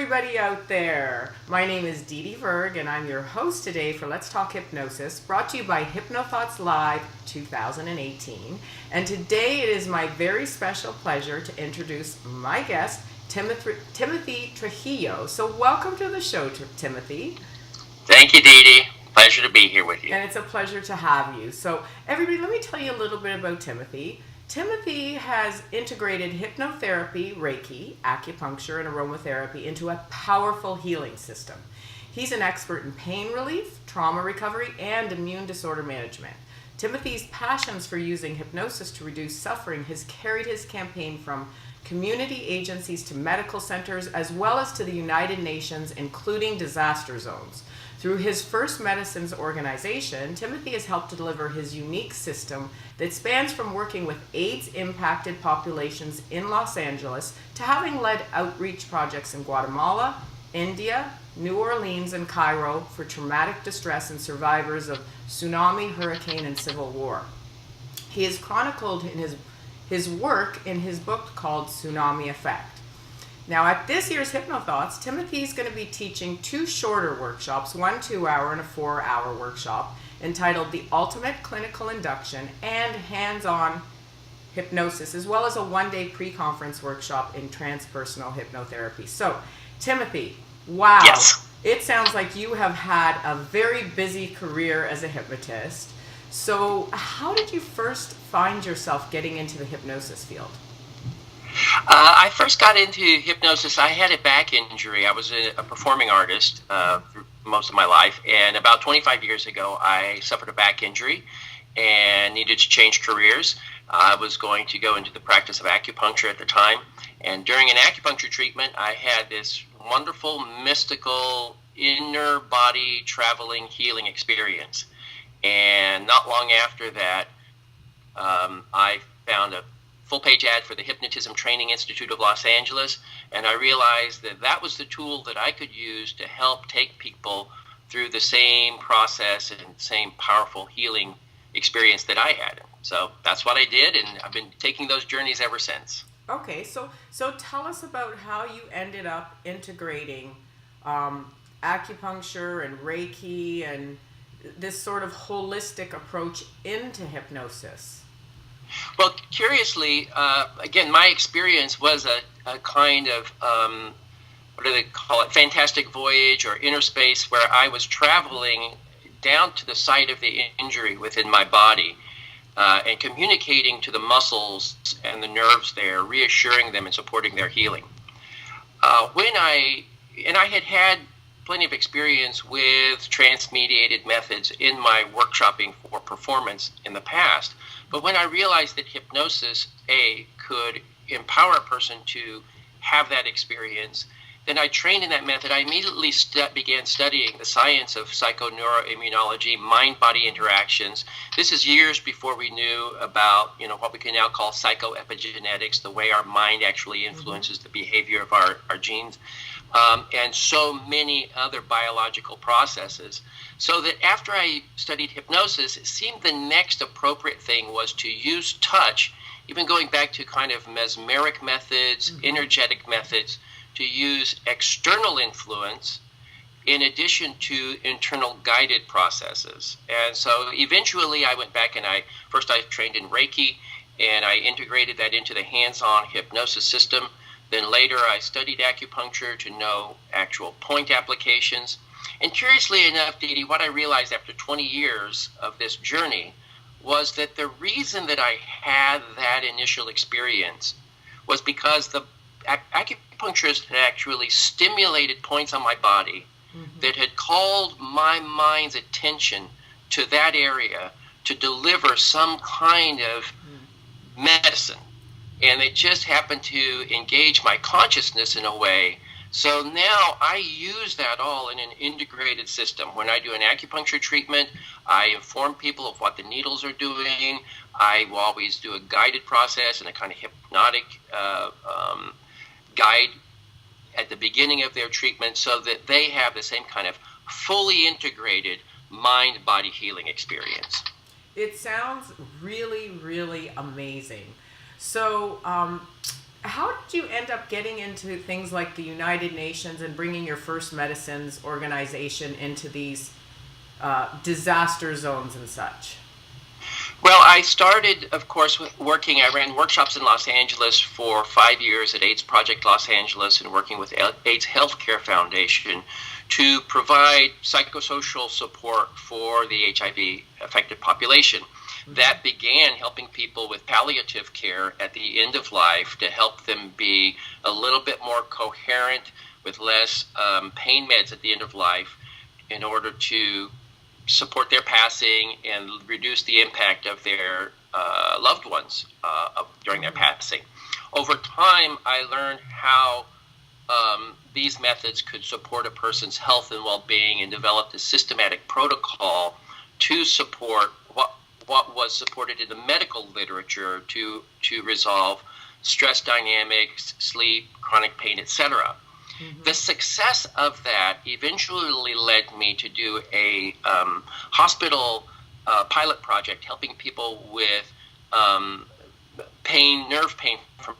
everybody out there. My name is Didi Verg, and I'm your host today for Let's Talk Hypnosis, brought to you by Hypnothoughts Live 2018. And today it is my very special pleasure to introduce my guest, Timothy Trujillo. So welcome to the show, Timothy. Thank you, Didi. Pleasure to be here with you. And it's a pleasure to have you. So everybody, let me tell you a little bit about Timothy. Timothy has integrated hypnotherapy, Reiki, acupuncture, and aromatherapy into a powerful healing system. He's an expert in pain relief, trauma recovery, and immune disorder management. Timothy's passions for using hypnosis to reduce suffering has carried his campaign from community agencies to medical centers, as well as to the United Nations, including disaster zones. Through his First Medicines organization, Timothy has helped to deliver his unique system that spans from working with AIDS-impacted populations in Los Angeles to having led outreach projects in Guatemala, India, New Orleans, and Cairo for traumatic distress and survivors of tsunami, hurricane, and civil war. He has chronicled in his work in his book called Tsunami Effect. Now, at this year's Hypnothoughts, Timothy is going to be teaching two shorter workshops, one 2-hour and a 4-hour workshop, entitled The Ultimate Clinical Induction and Hands-on Hypnosis, as well as a one-day pre-conference workshop in Transpersonal Hypnotherapy. So, Timothy, wow. Yes. It sounds like you have had a very busy career as a hypnotist. So, how did you first find yourself getting into the hypnosis field? I first got into hypnosis. I had a back injury. I was a performing artist for most of my life, and about 25 years ago, I suffered a back injury and needed to change careers. I was going to go into the practice of acupuncture at the time, and during an acupuncture treatment, I had this wonderful, mystical, inner body traveling healing experience. And not long after that, I found a full-page ad for the Hypnotism Training Institute of Los Angeles, and I realized that that was the tool that I could use to help take people through the same process and same powerful healing experience that I had. So that's what I did, and I've been taking those journeys ever since. Okay, so tell us about how you ended up integrating acupuncture and Reiki and this sort of holistic approach into hypnosis. Well, curiously, again, my experience was a kind of, what do they call it, fantastic voyage or inner space where I was traveling down to the site of the injury within my body and communicating to the muscles and the nerves there, reassuring them and supporting their healing. I had plenty of experience with trance-mediated methods in my workshopping for performance in the past. But when I realized that hypnosis, could empower a person to have that experience, then I trained in that method. I immediately began studying the science of psychoneuroimmunology, mind-body interactions. This is years before we knew about, what we can now call psychoepigenetics, the way our mind actually influences the behavior of our genes, and so many other biological processes. So that after I studied hypnosis, it seemed the next appropriate thing was to use touch, even going back to kind of mesmeric methods, energetic methods, to use external influence in addition to internal guided processes. And so eventually I went back and I trained in Reiki, and I integrated that into the hands-on hypnosis system. Then later I studied acupuncture to know actual point applications. And curiously enough, Didi, what I realized after 20 years of this journey was that the reason that I had that initial experience was because the acupuncturist had actually stimulated points on my body that had called my mind's attention to that area to deliver some kind of medicine. And it just happened to engage my consciousness in a way. So now I use that all in an integrated system. When I do an acupuncture treatment, I inform people of what the needles are doing. I will always do a guided process and a kind of hypnotic guide at the beginning of their treatment so that they have the same kind of fully integrated mind-body healing experience. It sounds really, really amazing. So how did you end up getting into things like the United Nations and bringing your First Medicines organization into these disaster zones and such? Well, I started, of course, working. I ran workshops in Los Angeles for 5 years at AIDS Project Los Angeles and working with AIDS Healthcare Foundation to provide psychosocial support for the HIV affected population. That began helping people with palliative care at the end of life to help them be a little bit more coherent with less pain meds at the end of life in order to support their passing and reduce the impact of their loved ones during their passing. Over time, I learned how these methods could support a person's health and well-being, and developed a systematic protocol to support what was supported in the medical literature to resolve stress dynamics, sleep, chronic pain, etc. The success of that eventually led me to do a hospital pilot project helping people with nerve pain from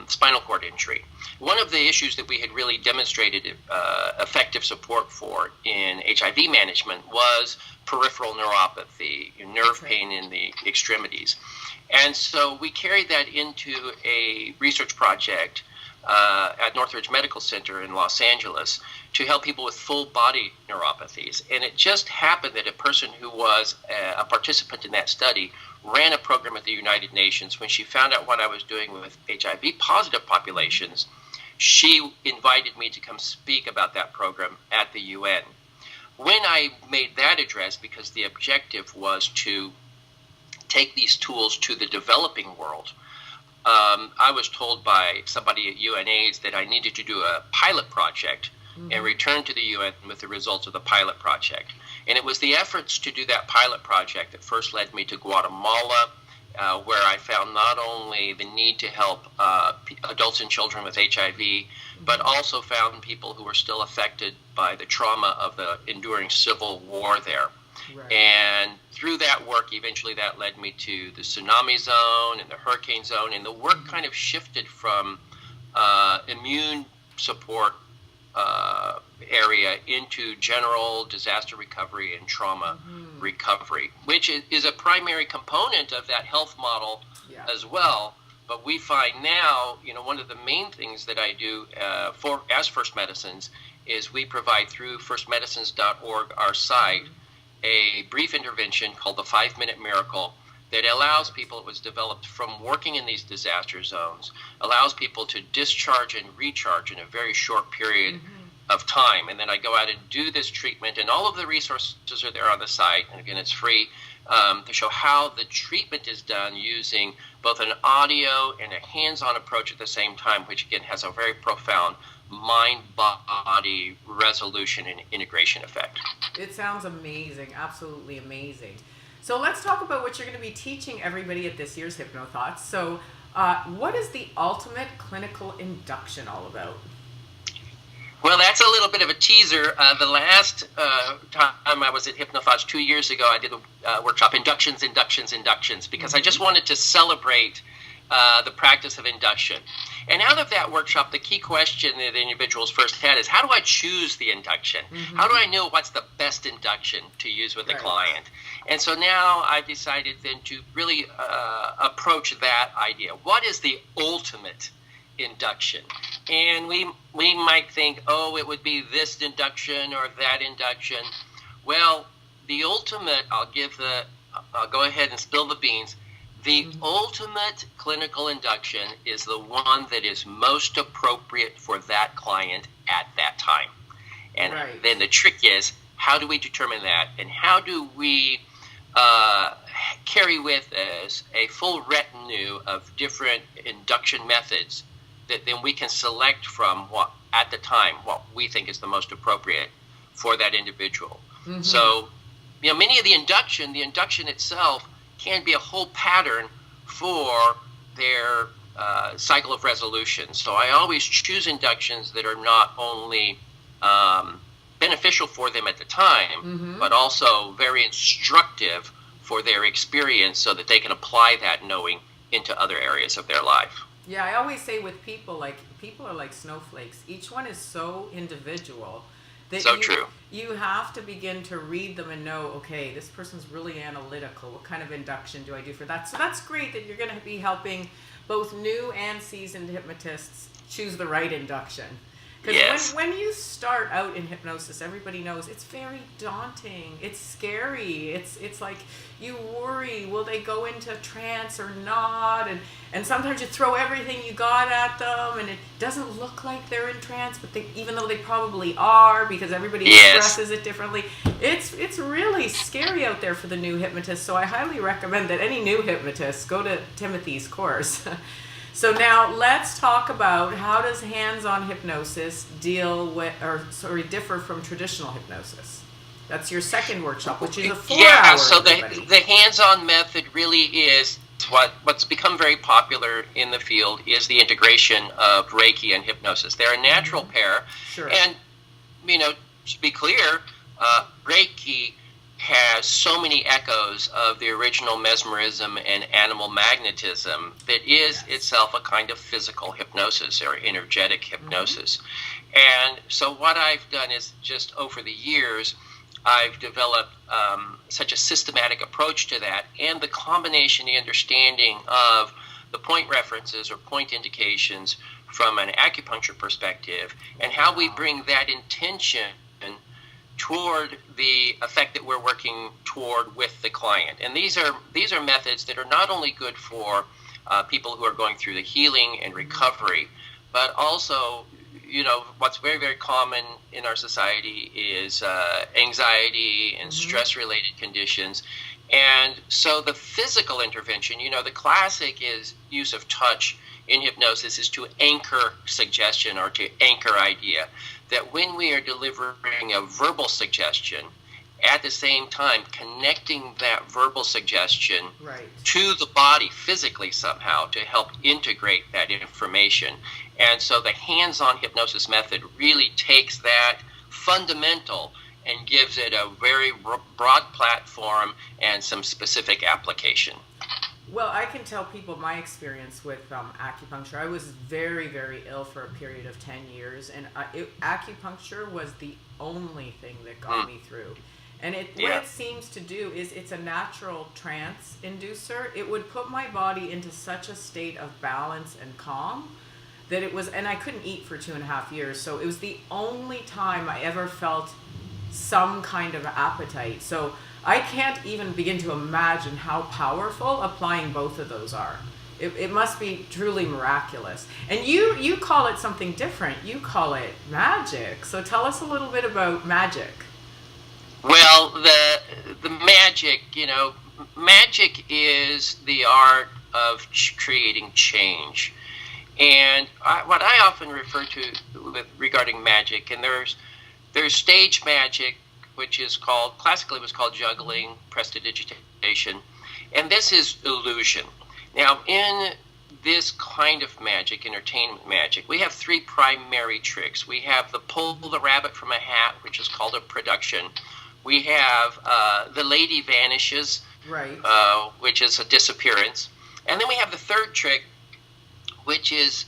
spinal cord injury. One of the issues that we had really demonstrated effective support for in HIV management was peripheral neuropathy, nerve pain in the extremities. And so we carried that into a research project at Northridge Medical Center in Los Angeles to help people with full body neuropathies. And it just happened that a person who was a participant in that study ran a program at the United Nations. When she found out what I was doing with HIV positive populations, she invited me to come speak about that program at the UN. When I made that address, because the objective was to take these tools to the developing world, I was told by somebody at UNAIDS that I needed to do a pilot project and return to the UN with the results of the pilot project. And it was the efforts to do that pilot project that first led me to Guatemala, where I found not only the need to help adults and children with HIV, but also found people who were still affected by the trauma of the enduring civil war there. Right. And through that work, eventually that led me to the tsunami zone and the hurricane zone, and the work kind of shifted from immune support area into general disaster recovery and trauma recovery, which is a primary component of that health model as well. But we find now, one of the main things that I do as First Medicines is we provide through firstmedicines.org, our site, a brief intervention called the 5-Minute Miracle that allows people, it was developed from working in these disaster zones, allows people to discharge and recharge in a very short period of time. And then I go out and do this treatment, and all of the resources are there on the site. And again, it's free to show how the treatment is done using both an audio and a hands-on approach at the same time, which again has a very profound mind-body resolution and integration effect. It sounds amazing, absolutely amazing. So let's talk about what you're going to be teaching everybody at this year's Hypnothoughts. So what is the ultimate clinical induction all about? Well, that's a little bit of a teaser. The last time I was at Hypnothoughts 2 years ago, I did a workshop, Inductions, because I just wanted to celebrate the practice of induction. And out of that workshop, the key question that the individuals first had is, how do I choose the induction? How do I know what's the best induction to use with the client? And so now I've decided then to really approach that idea. What is the ultimate induction? And we might think, oh, it would be this induction or that induction. Well, the ultimate, I'll go ahead and spill the beans. The ultimate clinical induction is the one that is most appropriate for that client at that time. And then the trick is, how do we determine that? And how do we carry with us a full retinue of different induction methods that then we can select from what we think is the most appropriate for that individual. So, many of the induction itself can be a whole pattern for their cycle of resolution. So I always choose inductions that are not only beneficial for them at the time, but also very instructive for their experience so that they can apply that knowing into other areas of their life. Yeah, I always say with people, like, people are like snowflakes. Each one is so individual that So true. you have to begin to read them and know, okay, this person's really analytical. What kind of induction do I do for that? So that's great that you're going to be helping both new and seasoned hypnotists choose the right induction. Because Yes. when you start out in hypnosis, everybody knows it's very daunting. It's scary. It's like you worry, will they go into trance or not? And sometimes you throw everything you got at them, and it doesn't look like they're in trance, but even though they probably are, because everybody expresses it differently. It's really scary out there for the new hypnotist. So I highly recommend that any new hypnotist go to Timothy's course. So now let's talk about, how does hands-on hypnosis differ from traditional hypnosis? That's your second workshop, which is a 4-hour. Yeah, so the hands-on method really is what's become very popular in the field, is the integration of Reiki and hypnosis. They're a natural pair. Sure. And, to be clear, Reiki has so many echoes of the original mesmerism and animal magnetism that is itself a kind of physical hypnosis or energetic hypnosis. And so what I've done is, just over the years, I've developed such a systematic approach to that, and the combination, the understanding of the point references or point indications from an acupuncture perspective, and how we bring that intention toward the effect that we're working toward with the client. And these are methods that are not only good for people who are going through the healing and recovery, but also, what's very, very common in our society is anxiety and stress-related conditions. And so the physical intervention, the classic use of touch in hypnosis is to anchor suggestion or to anchor idea. That when we are delivering a verbal suggestion, at the same time connecting that verbal suggestion to the body physically somehow to help integrate that information. And so the hands-on hypnosis method really takes that fundamental and gives it a very broad platform and some specific application. Well, I can tell people my experience with acupuncture. I was very, very ill for a period of 10 years, and acupuncture was the only thing that got me through. And what it seems to do is, it's a natural trance inducer. It would put my body into such a state of balance and calm that it was, and I couldn't eat for 2.5 years, so it was the only time I ever felt some kind of appetite. So I can't even begin to imagine how powerful applying both of those are. It must be truly miraculous. And you call it something different. You call it magic. So tell us a little bit about magic. Well, the magic, magic is the art of creating change. And what I often refer to regarding magic, and there's stage magic, which is classically was called juggling, prestidigitation, and this is illusion. Now, in this kind of magic, entertainment magic, we have 3 primary tricks. We have the pull the rabbit from a hat, which is called a production. We have the lady vanishes, which is a disappearance. And then we have the third trick, which is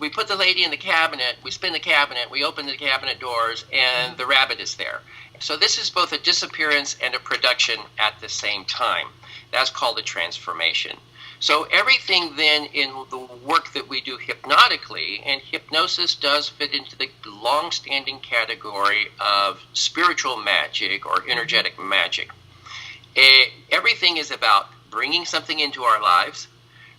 we put the lady in the cabinet, we spin the cabinet, we open the cabinet doors, and the rabbit is there. So this is both a disappearance and a production at the same time. That's called a transformation. So everything then in the work that we do hypnotically, and hypnosis does fit into the long-standing category of spiritual magic or energetic magic. Everything is about bringing something into our lives,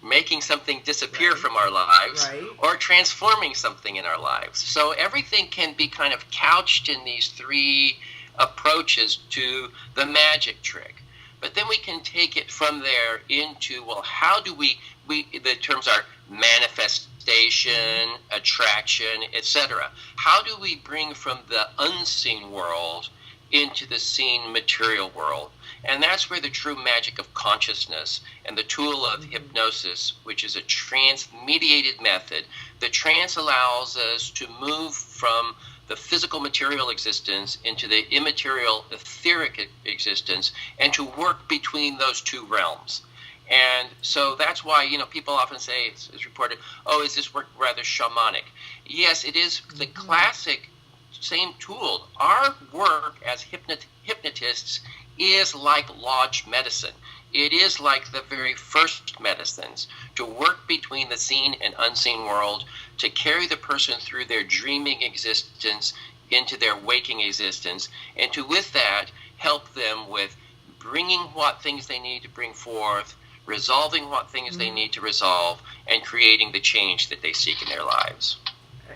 making something disappear from our lives, or transforming something in our lives. So everything can be kind of couched in these 3 approaches to the magic trick. But then we can take it from there into, well, how do we the terms are manifestation, attraction, etc. How do we bring from the unseen world into the seen material world? And that's where the true magic of consciousness and the tool of hypnosis, which is a trance-mediated method. The trance allows us to move from the physical material existence into the immaterial etheric existence and to work between those 2 realms. And so that's why, people often say, it's reported, oh, is this work rather shamanic? Yes, it is the classic same tool. Our work as hypnotists is like lodge medicine. It is like the very first medicines, to work between the seen and unseen world, to carry the person through their dreaming existence into their waking existence, and to, with that, help them with bringing what things they need to bring forth, resolving what things they need to resolve, and creating the change that they seek in their lives.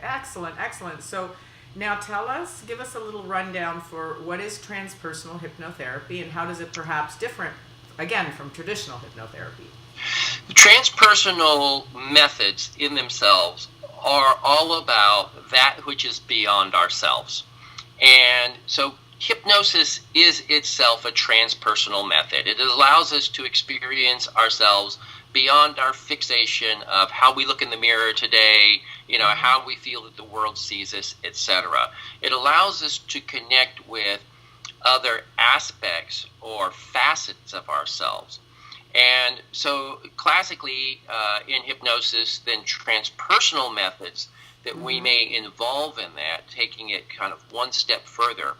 Excellent, excellent. So now give us a little rundown for what is transpersonal hypnotherapy and how does it perhaps different, again, from traditional hypnotherapy? The transpersonal methods in themselves are all about that which is beyond ourselves. And so hypnosis is itself a transpersonal method. It allows us to experience ourselves beyond our fixation of how we look in the mirror today, how we feel that the world sees us, etc. It allows us to connect with other aspects or facets of ourselves. And so classically in hypnosis, then transpersonal methods that we may involve in that, taking it kind of one step further.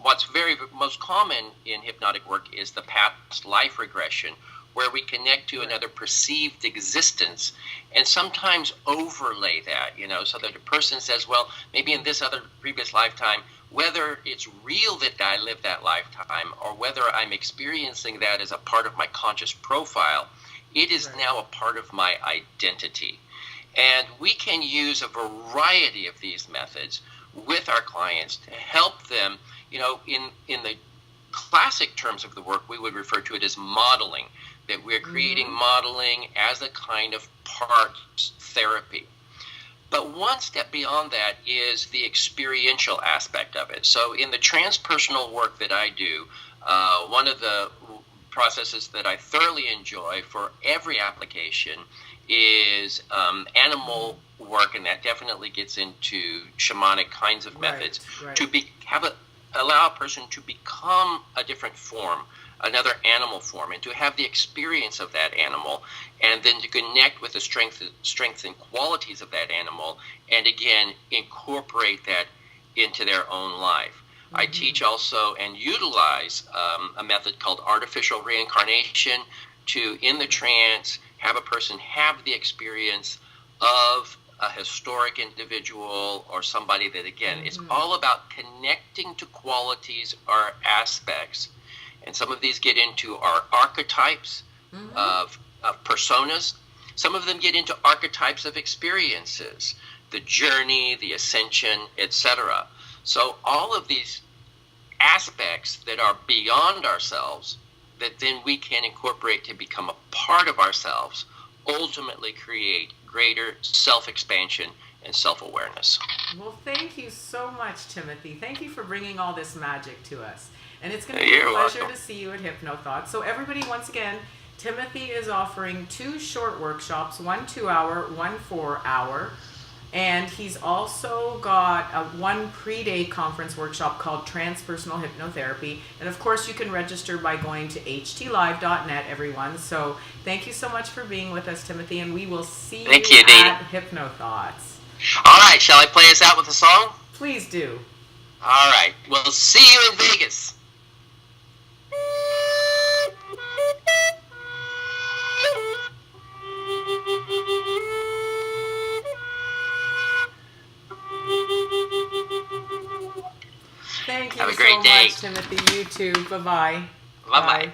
What's most common in hypnotic work is the past life regression, where we connect to another perceived existence and sometimes overlay that, so that a person says, well, maybe in this other previous lifetime, whether it's real that I lived that lifetime or whether I'm experiencing that as a part of my conscious profile, it is now a part of my identity. And we can use a variety of these methods with our clients to help them, in the classic terms of the work, we would refer to it as modeling, that we're creating modeling as a kind of parts therapy. But one step beyond that is the experiential aspect of it. So in the transpersonal work that I do, one of the processes that I thoroughly enjoy for every application is animal work, and that definitely gets into shamanic kinds of methods, to allow a person to become a different form, another animal form, and to have the experience of that animal, and then to connect with the strengths and qualities of that animal, and again incorporate that into their own life. I teach also and utilize a method called artificial reincarnation to, in the trance, have a person have the experience of a historic individual or somebody that, again, it's all about connecting to qualities or aspects. And some of these get into our archetypes of personas. Some of them get into archetypes of experiences, the journey, the ascension, etc. So all of these aspects that are beyond ourselves, that then we can incorporate to become a part of ourselves, ultimately create greater self-expansion and self-awareness. Well, thank you so much, Timothy. Thank you for bringing all this magic to us. And it's going to be a pleasure to see you at Hypnothoughts. So everybody, once again, Timothy is offering 2 short workshops, 1 2-hour, 1 4-hour. And he's also got a 1 pre-day conference workshop called Transpersonal Hypnotherapy. And of course, you can register by going to htlive.net, everyone. So thank you so much for being with us, Timothy, and we will see you at Hypnothoughts. All right, shall I play us out with a song? Please do. All right, we'll see you in Vegas. Thank you Have a great day. much, Timothy. You too. Bye-bye. Bye-bye. Bye.